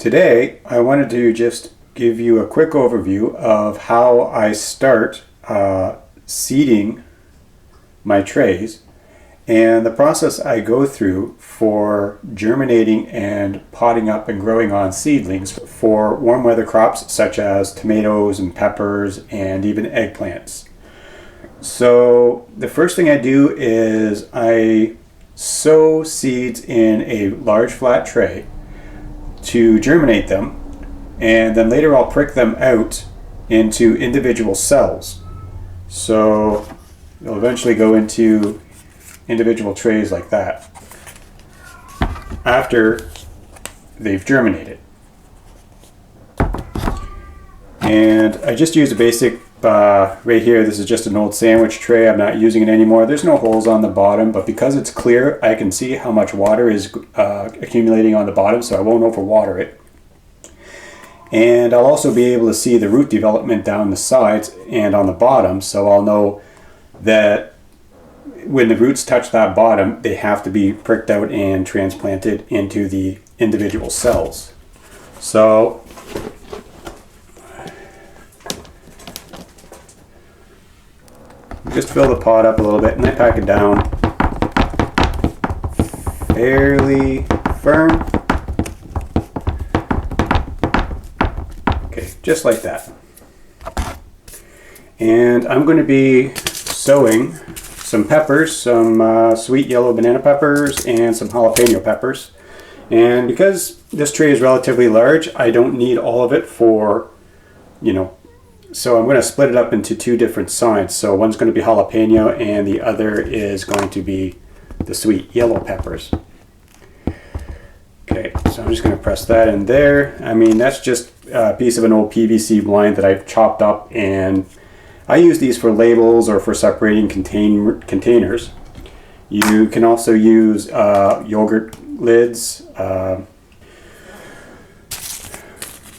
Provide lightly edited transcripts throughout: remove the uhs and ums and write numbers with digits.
Today, I wanted to just give you a quick overview of how I start seeding my trays and the process I go through for germinating and potting up and growing on seedlings for warm weather crops such as tomatoes and peppers and even eggplants. So the first thing I do is I sow seeds in a large flat tray to germinate them, and then later I'll prick them out into individual cells. So they'll eventually go into individual trays like that after they've germinated. And I just use a basic right here. This is just an old sandwich tray. I'm not using it anymore. There's no holes on the bottom, but because it's clear, I can see how much water is accumulating on the bottom, so I won't overwater it. And I'll also be able to see the root development down the sides and on the bottom, so I'll know that when the roots touch that bottom, they have to be pricked out and transplanted into the individual cells. So just fill the pot up a little bit and I pack it down fairly firm. Okay, just like that. And I'm going to be sowing some peppers, some sweet yellow banana peppers and some jalapeno peppers. And because this tray is relatively large, I don't need all of it for, so I'm going to split it up into two different sides. So one's going to be jalapeno and the other is going to be the sweet yellow peppers. Okay, so I'm just going to press that in there. I mean, that's just a piece of an old PVC blind that I've chopped up, and I use these for labels or for separating containers. You can also use yogurt lids.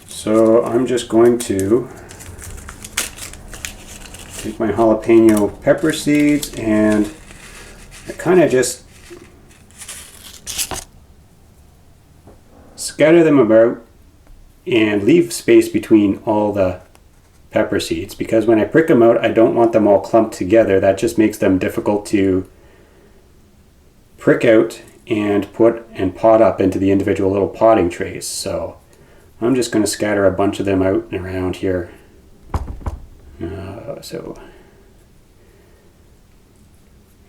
So I'm just going to take my jalapeno pepper seeds and I kind of just scatter them about and leave space between all the pepper seeds, because when I prick them out, I don't want them all clumped together. That just makes them difficult to prick out and put and pot up into the individual little potting trays. So I'm just going to scatter a bunch of them out and around here.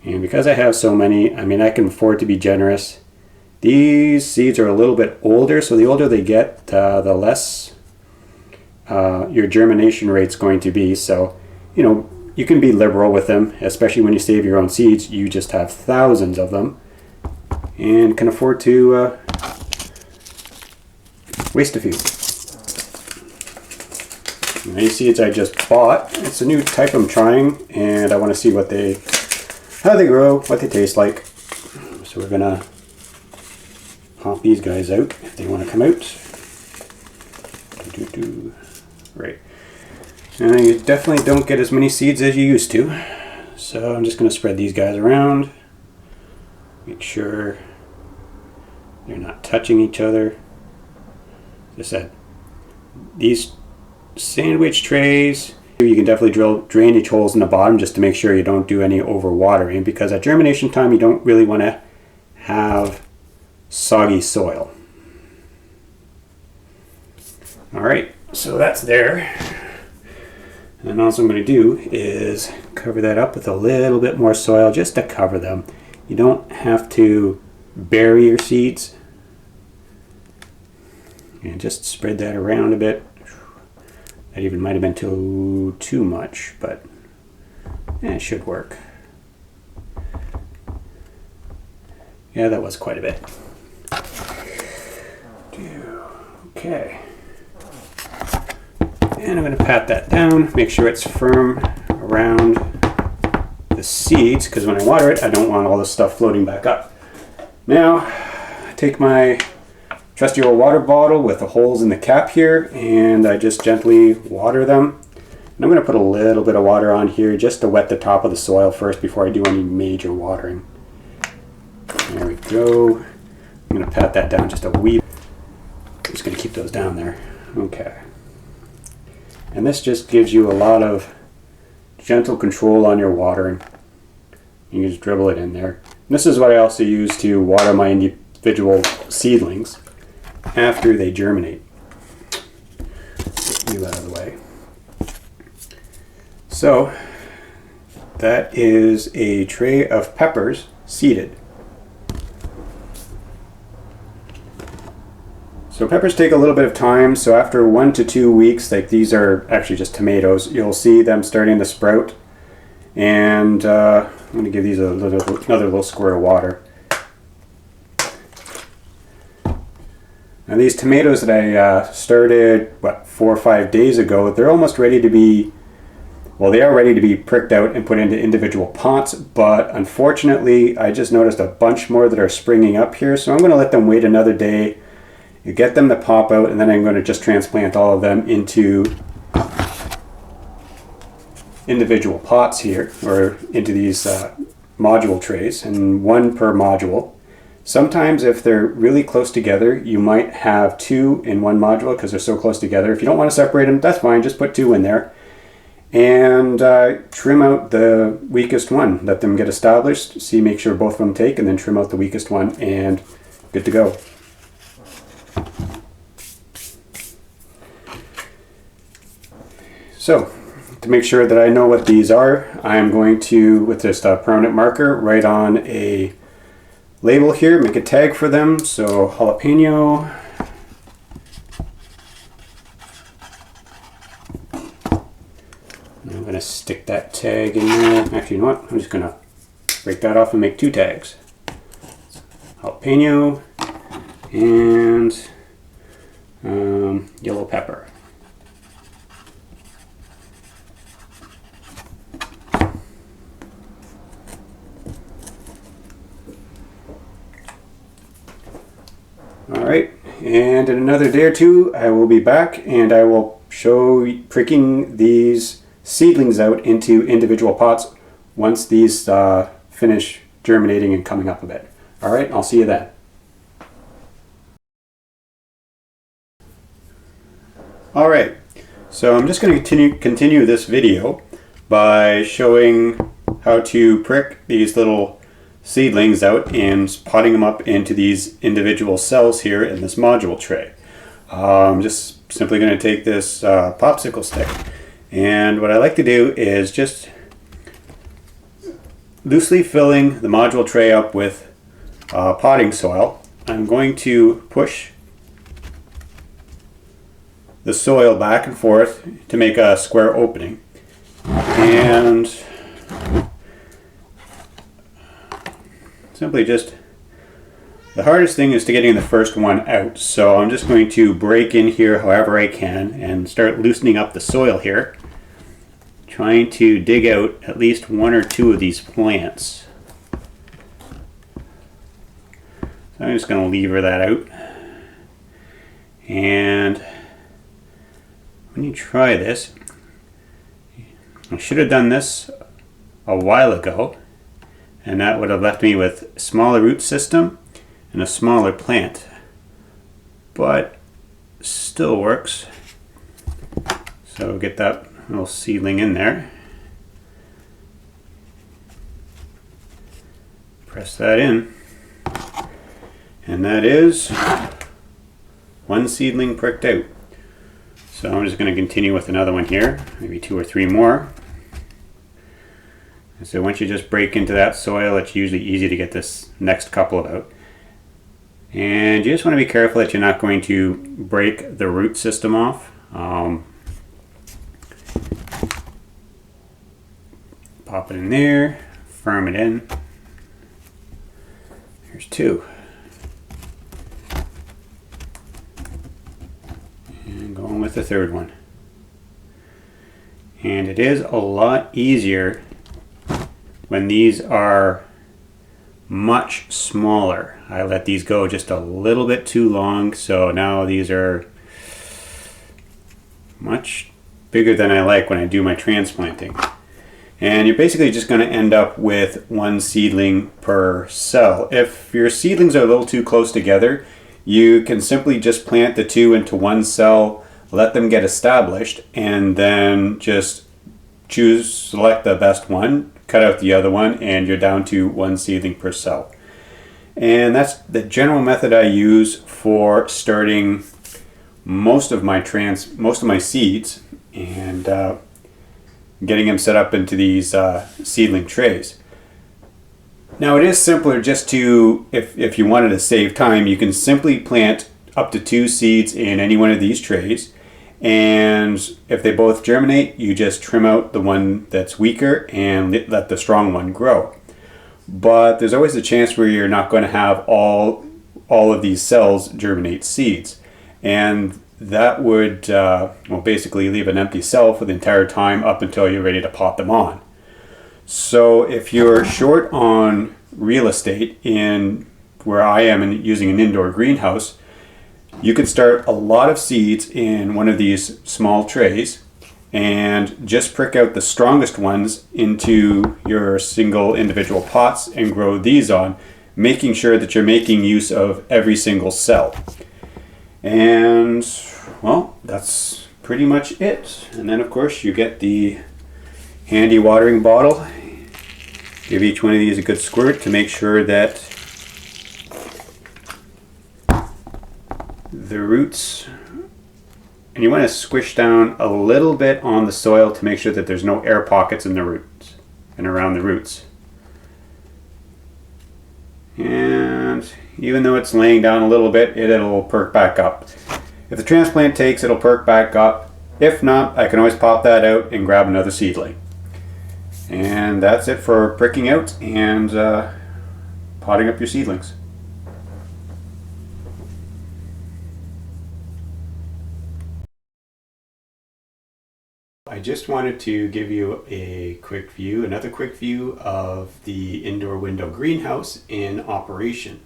And because I have so many, I mean, I can afford to be generous. These seeds are a little bit older, so the older they get, the less your germination rate's going to be. So, you can be liberal with them, especially when you save your own seeds. You just have thousands of them and can afford to waste a few. These seeds I just bought. It's a new type I'm trying, and I want to see how they grow, what they taste like. So we're gonna pop these guys out if they want to come out. Right. And you definitely don't get as many seeds as you used to. So I'm just going to spread these guys around. Make sure they're not touching each other. As I said, these sandwich trays, you can definitely drill drainage holes in the bottom just to make sure you don't do any overwatering, because at germination time you don't really want to have soggy soil. Alright, so that's there. And all I'm going to do is cover that up with a little bit more soil just to cover them. You don't have to bury your seeds. And just spread that around a bit. That even might have been too much, but it should work. Yeah, that was quite a bit. Okay. And I'm going to pat that down, make sure it's firm around the seeds, because when I water it, I don't want all this stuff floating back up. Now, I take my trusty old water bottle with the holes in the cap here, and I just gently water them. And I'm going to put a little bit of water on here just to wet the top of the soil first before I do any major watering. There we go. I'm going to pat that down just a wee. I'm just going to keep those down there. Okay. And this just gives you a lot of gentle control on your watering. You can just dribble it in there. And this is what I also use to water my individual seedlings after they germinate. Move out of the way. So that is a tray of peppers seeded. So peppers take a little bit of time, so after 1 to 2 weeks, like these are actually just tomatoes, you'll see them starting to sprout. And I'm going to give these another little squirt of water. Now these tomatoes that I started, 4 or 5 days ago, they're almost ready to be, well, they are ready to be pricked out and put into individual pots, but unfortunately I just noticed a bunch more that are springing up here, so I'm going to let them wait another day, get them to pop out, and then I'm going to just transplant all of them into individual pots here, or into these module trays, and 1 per module. Sometimes if they're really close together, you might have 2 in 1 module because they're so close together. If you don't want to separate them, that's fine, just put 2 in there. And trim out the weakest one. Let them get established, make sure both of them take, and then trim out the weakest one, and good to go. So, to make sure that I know what these are, I'm going to, with this permanent marker, write on a label here, make a tag for them. So jalapeno, I'm going to stick that tag in there. Actually, you know what? I'm just going to break that off and make 2 tags. Jalapeno and yellow pepper. Alright, and in another day or 2 I will be back and I will show pricking these seedlings out into individual pots once these finish germinating and coming up a bit. Alright, I'll see you then. Alright, so I'm just going to continue this video by showing how to prick these little seedlings out and potting them up into these individual cells here in this module tray. I'm just simply going to take this popsicle stick, and what I like to do is just loosely filling the module tray up with potting soil. I'm going to push the soil back and forth to make a square opening, and simply just, the hardest thing is to getting the first one out. So I'm just going to break in here however I can and start loosening up the soil here, trying to dig out at least 1 or 2 of these plants. So I'm just going to lever that out. And when you try this, I should have done this a while ago, and that would have left me with a smaller root system and a smaller plant, but still works. So get that little seedling in there, press that in, and that is 1 seedling pricked out. So I'm just going to continue with another one here, maybe 2 or 3 more. And so once you just break into that soil, it's usually easy to get this next couple out. And you just want to be careful that you're not going to break the root system off. Pop it in there, firm it in. Here's 2. And going with the 3rd one. And it is a lot easier when these are much smaller. I let these go just a little bit too long, so now these are much bigger than I like when I do my transplanting. And you're basically just going to end up with 1 seedling per cell. If your seedlings are a little too close together, you can simply just plant the two into one cell, let them get established, and then just select the best one, cut out the other one, and you're down to one seedling per cell. And that's the general method I use for starting most of my seeds and getting them set up into these seedling trays. Now it is simpler just to, if you wanted to save time, you can simply plant up to 2 seeds in any one of these trays, and if they both germinate, you just trim out the one that's weaker and let the strong one grow. But there's always a chance where you're not going to have all of these cells germinate seeds, and that would basically leave an empty cell for the entire time up until you're ready to pot them on. So if you're short on real estate in where I am and using an indoor greenhouse, you can start a lot of seeds in one of these small trays and just prick out the strongest ones into your single individual pots and grow these on, making sure that you're making use of every single cell. And well, that's pretty much it. And then of course you get the handy watering bottle. Give each one of these a good squirt to make sure that the roots, and you want to squish down a little bit on the soil to make sure that there's no air pockets in the roots and around the roots. And even though it's laying down a little bit, it'll perk back up. If the transplant takes, it'll perk back up. If not, I can always pop that out and grab another seedling. And that's it for pricking out and potting up your seedlings. I just wanted to give you another quick view of the indoor window greenhouse in operation.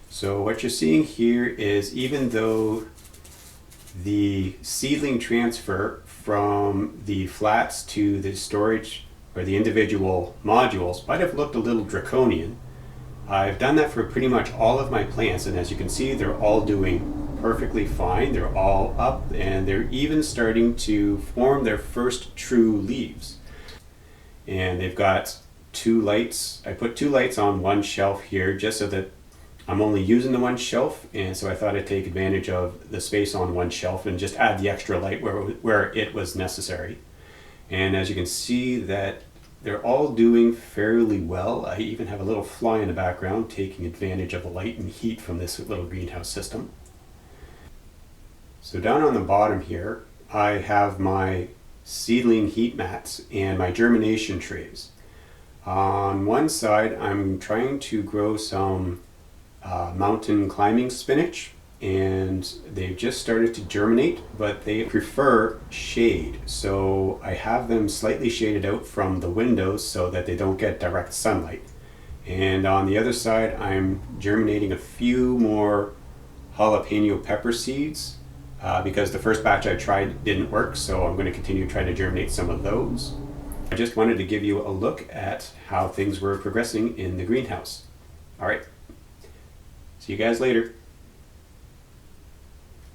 So what you're seeing here is, even though the seedling transfer from the flats to the storage or the individual modules might have looked a little draconian, I've done that for pretty much all of my plants, and as you can see, they're all doing perfectly fine. They're all up, and they're even starting to form their first true leaves. And they've got 2 lights. I put 2 lights on one shelf here just so that I'm only using the one shelf, and so I thought I'd take advantage of the space on one shelf and just add the extra light where it was necessary. And as you can see, that they're all doing fairly well. I even have a little fly in the background taking advantage of the light and heat from this little greenhouse system. So down on the bottom here, I have my seedling heat mats and my germination trays. On one side, I'm trying to grow some mountain climbing spinach, and they've just started to germinate, but they prefer shade. So I have them slightly shaded out from the windows so that they don't get direct sunlight. And on the other side, I'm germinating a few more jalapeno pepper seeds because the first batch I tried didn't work, so I'm going to continue trying to germinate some of those. I just wanted to give you a look at how things were progressing in the greenhouse. All right, see you guys later.